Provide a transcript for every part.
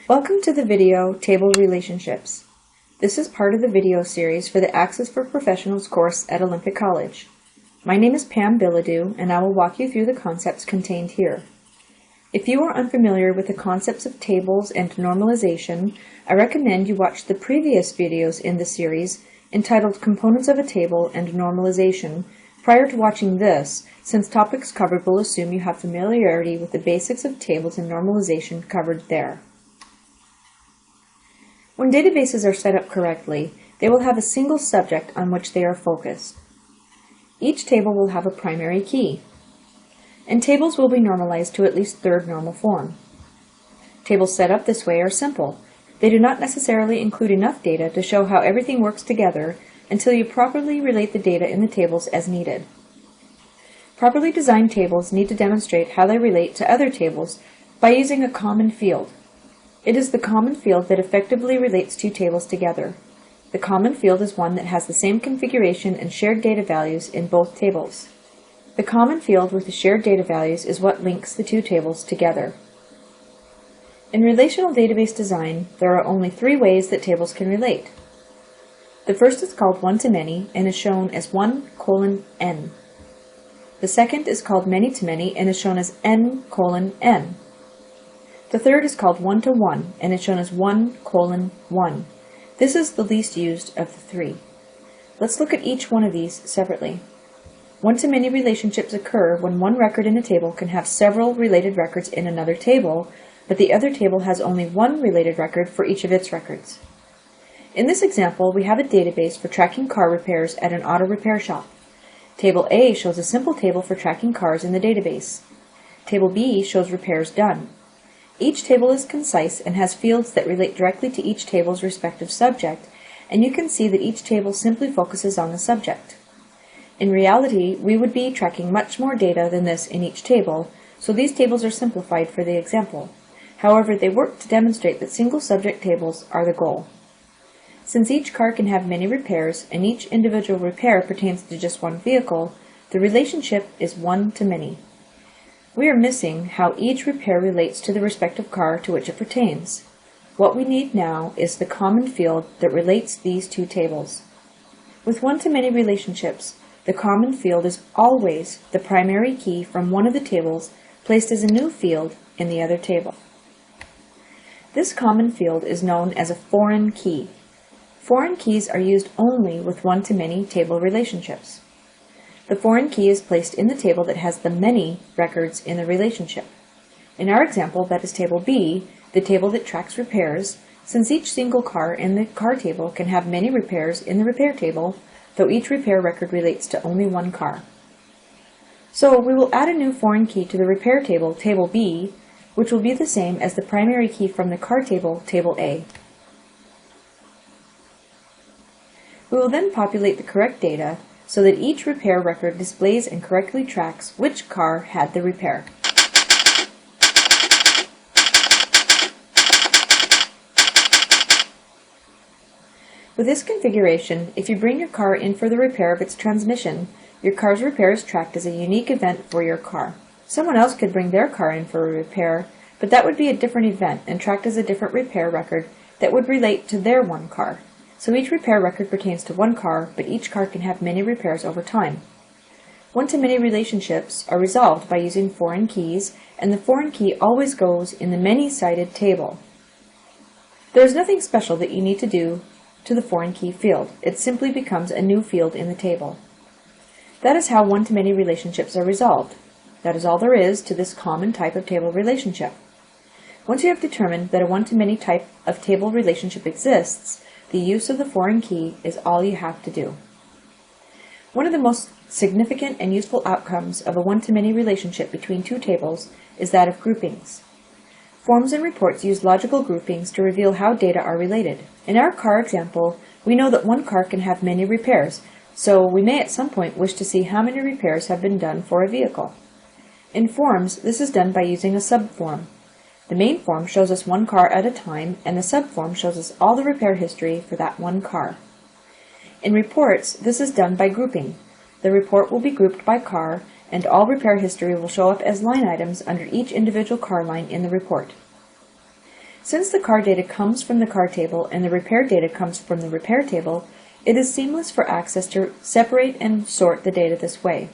Welcome to the video Table Relationships. This is part of the video series for the Access for Professionals course at Olympic College. My name is Pam Bilodeau, and I will walk you through the concepts contained here. If you are unfamiliar with the concepts of tables and normalization, I recommend you watch the previous videos in the series entitled Components of a Table and Normalization prior to watching this, since topics covered will assume you have familiarity with the basics of tables and normalization covered there. When databases are set up correctly, they will have a single subject on which they are focused. Each table will have a primary key, and tables will be normalized to at least third normal form. Tables set up this way are simple. They do not necessarily include enough data to show how everything works together until you properly relate the data in the tables as needed. Properly designed tables need to demonstrate how they relate to other tables by using a common field. It is the common field that effectively relates two tables together. The common field is one that has the same configuration and shared data values in both tables. The common field with the shared data values is what links the two tables together. In relational database design, there are only three ways that tables can relate. The first is called one-to-many and is shown as 1:n. The second is called many-to-many and is shown as n:n. The third is called one-to-one and is shown as 1:1. This is the least used of the three. Let's look at each one of these separately. One-to-many relationships occur when one record in a table can have several related records in another table, but the other table has only one related record for each of its records. In this example, we have a database for tracking car repairs at an auto repair shop. Table A shows a simple table for tracking cars in the database. Table B shows repairs done. Each table is concise and has fields that relate directly to each table's respective subject, and you can see that each table simply focuses on the subject. In reality, we would be tracking much more data than this in each table, so these tables are simplified for the example. However, they work to demonstrate that single subject tables are the goal. Since each car can have many repairs and each individual repair pertains to just one vehicle, the relationship is one-to-many. We are missing how each repair relates to the respective car to which it pertains. What we need now is the common field that relates these two tables. With one-to-many relationships, the common field is always the primary key from one of the tables placed as a new field in the other table. This common field is known as a foreign key. Foreign keys are used only with one-to-many table relationships. The foreign key is placed in the table that has the many records in the relationship. In our example, that is table B, the table that tracks repairs, since each single car in the car table can have many repairs in the repair table, though each repair record relates to only one car. So we will add a new foreign key to the repair table, table B, which will be the same as the primary key from the car table, table A. We will then populate the correct data so that each repair record displays and correctly tracks which car had the repair. With this configuration, if you bring your car in for the repair of its transmission, your car's repair is tracked as a unique event for your car. Someone else could bring their car in for a repair, but that would be a different event and tracked as a different repair record that would relate to their one car. So each repair record pertains to one car, but each car can have many repairs over time. One-to-many relationships are resolved by using foreign keys, and the foreign key always goes in the many-sided table. There is nothing special that you need to do to the foreign key field. It simply becomes a new field in the table. That is how one-to-many relationships are resolved. That is all there is to this common type of table relationship. Once you have determined that a one-to-many type of table relationship exists, the use of the foreign key is all you have to do. One of the most significant and useful outcomes of a one-to-many relationship between two tables is that of groupings. Forms and reports use logical groupings to reveal how data are related. In our car example, we know that one car can have many repairs, so we may at some point wish to see how many repairs have been done for a vehicle. In forms, this is done by using a subform. The main form shows us one car at a time, and the subform shows us all the repair history for that one car. In reports, this is done by grouping. The report will be grouped by car, and all repair history will show up as line items under each individual car line in the report. Since the car data comes from the car table and the repair data comes from the repair table, it is seamless for Access to separate and sort the data this way.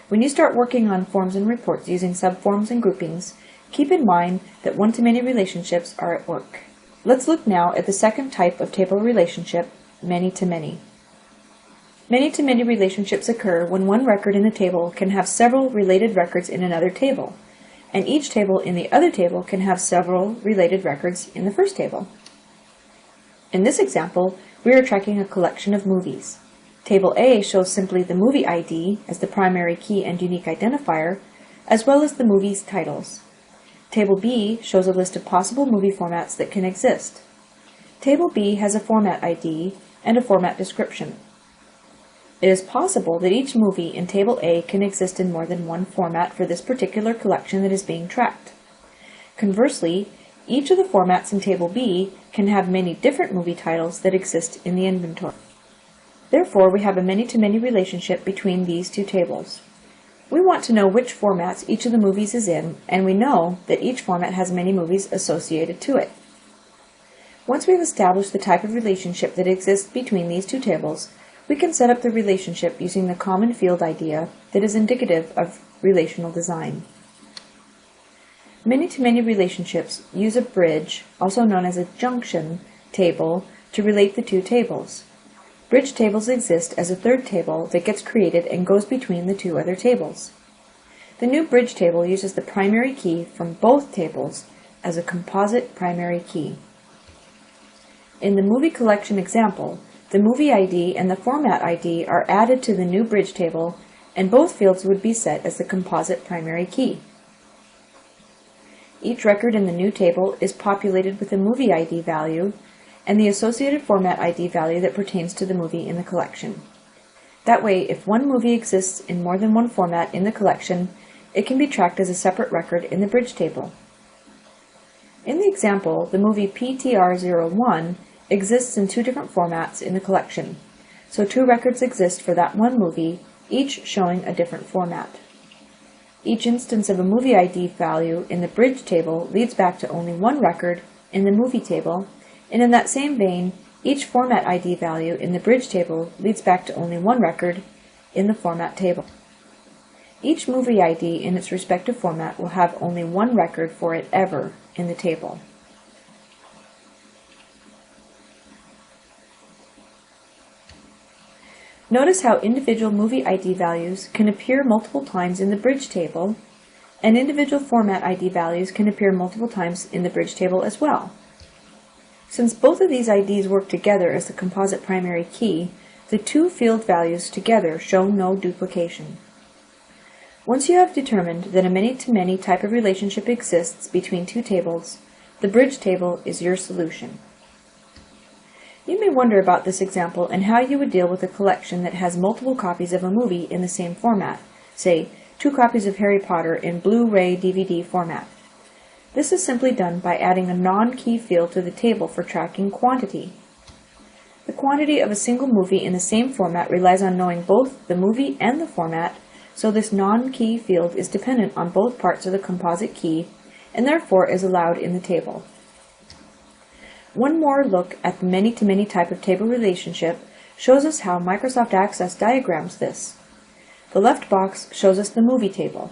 When you start working on forms and reports using subforms and groupings, keep in mind that one-to-many relationships are at work. Let's look now at the second type of table relationship, many-to-many. Many-to-many relationships occur when one record in a table can have several related records in another table, and each table in the other table can have several related records in the first table. In this example, we are tracking a collection of movies. Table A shows simply the movie ID as the primary key and unique identifier, as well as the movie's titles. Table B shows a list of possible movie formats that can exist. Table B has a format ID and a format description. It is possible that each movie in Table A can exist in more than one format for this particular collection that is being tracked. Conversely, each of the formats in Table B can have many different movie titles that exist in the inventory. Therefore, we have a many-to-many relationship between these two tables. We want to know which formats each of the movies is in, and we know that each format has many movies associated to it. Once we have established the type of relationship that exists between these two tables, we can set up the relationship using the common field idea that is indicative of relational design. Many-to-many relationships use a bridge, also known as a junction table, to relate the two tables. Bridge tables exist as a third table that gets created and goes between the two other tables. The new bridge table uses the primary key from both tables as a composite primary key. In the movie collection example, the movie ID and the format ID are added to the new bridge table, and both fields would be set as the composite primary key. Each record in the new table is populated with a movie ID value and the associated format ID value that pertains to the movie in the collection. That way, if one movie exists in more than one format in the collection, it can be tracked as a separate record in the bridge table. In the example, the movie PTR01 exists in two different formats in the collection, so two records exist for that one movie, each showing a different format. Each instance of a movie ID value in the bridge table leads back to only one record in the movie table, and in that same vein, each format ID value in the bridge table leads back to only one record in the format table. Each movie ID in its respective format will have only one record for it ever in the table. Notice how individual movie ID values can appear multiple times in the bridge table, and individual format ID values can appear multiple times in the bridge table as well. Since both of these IDs work together as the composite primary key, the two field values together show no duplication. Once you have determined that a many-to-many type of relationship exists between two tables, the bridge table is your solution. You may wonder about this example and how you would deal with a collection that has multiple copies of a movie in the same format, say, 2 copies of Harry Potter in Blu-ray DVD format. This is simply done by adding a non-key field to the table for tracking quantity. The quantity of a single movie in the same format relies on knowing both the movie and the format, so this non-key field is dependent on both parts of the composite key and therefore is allowed in the table. One more look at the many-to-many type of table relationship shows us how Microsoft Access diagrams this. The left box shows us the movie table,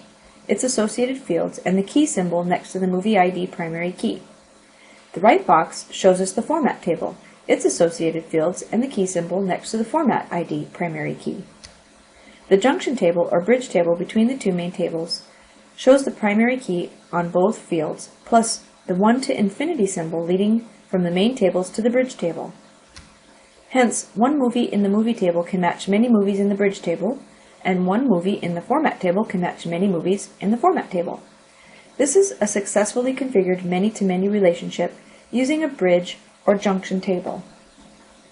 its associated fields, and the key symbol next to the movie ID primary key. The right box shows us the format table, its associated fields, and the key symbol next to the format ID primary key. The junction table or bridge table between the two main tables shows the primary key on both fields, plus the 1 to infinity symbol leading from the main tables to the bridge table. Hence, one movie in the movie table can match many movies in the bridge table, and one movie in the format table can match many movies in the format table. This is a successfully configured many-to-many relationship using a bridge or junction table.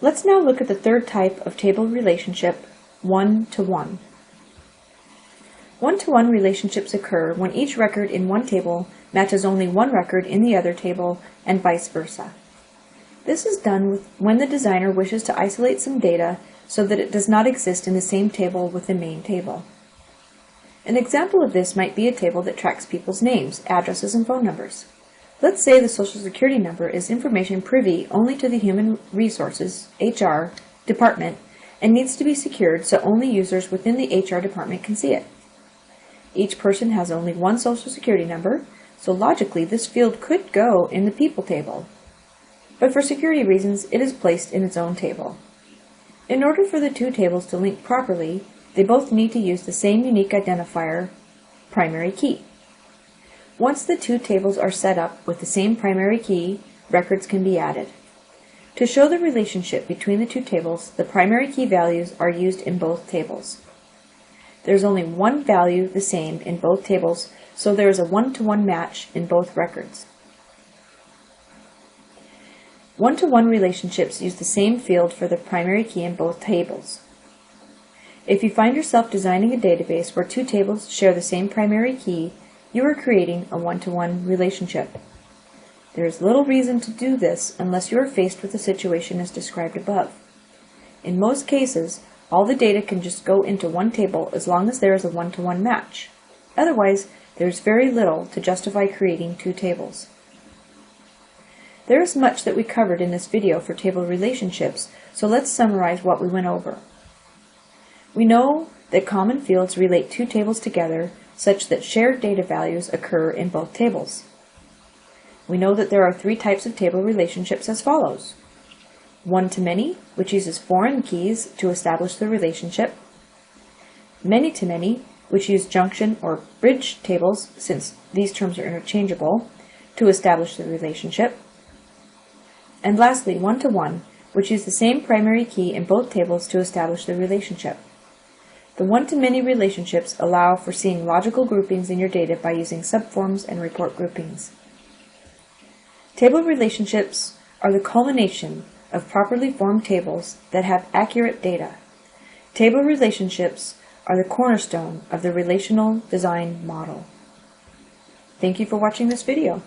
Let's now look at the third type of table relationship, one-to-one. One-to-one relationships occur when each record in one table matches only one record in the other table, and vice versa. This is done when the designer wishes to isolate some data so that it does not exist in the same table with the main table. An example of this might be a table that tracks people's names, addresses, and phone numbers. Let's say the Social Security number is information privy only to the Human Resources, HR, department and needs to be secured so only users within the HR department can see it. Each person has only one Social Security number, so logically this field could go in the People table. But for security reasons, it is placed in its own table. In order for the two tables to link properly, they both need to use the same unique identifier, primary key. Once the two tables are set up with the same primary key, records can be added. To show the relationship between the two tables, the primary key values are used in both tables. There is only one value the same in both tables, so there is a one-to-one match in both records. One-to-one relationships use the same field for the primary key in both tables. If you find yourself designing a database where two tables share the same primary key, you are creating a one-to-one relationship. There is little reason to do this unless you are faced with a situation as described above. In most cases, all the data can just go into one table as long as there is a one-to-one match. Otherwise, there is very little to justify creating two tables. There is much that we covered in this video for table relationships, so let's summarize what we went over. We know that common fields relate two tables together such that shared data values occur in both tables. We know that there are three types of table relationships as follows. One-to-many, which uses foreign keys to establish the relationship. Many-to-many, which use junction or bridge tables, since these terms are interchangeable, to establish the relationship. And lastly, one-to-one, which use the same primary key in both tables to establish the relationship. The one-to-many relationships allow for seeing logical groupings in your data by using subforms and report groupings. Table relationships are the culmination of properly formed tables that have accurate data. Table relationships are the cornerstone of the relational design model. Thank you for watching this video.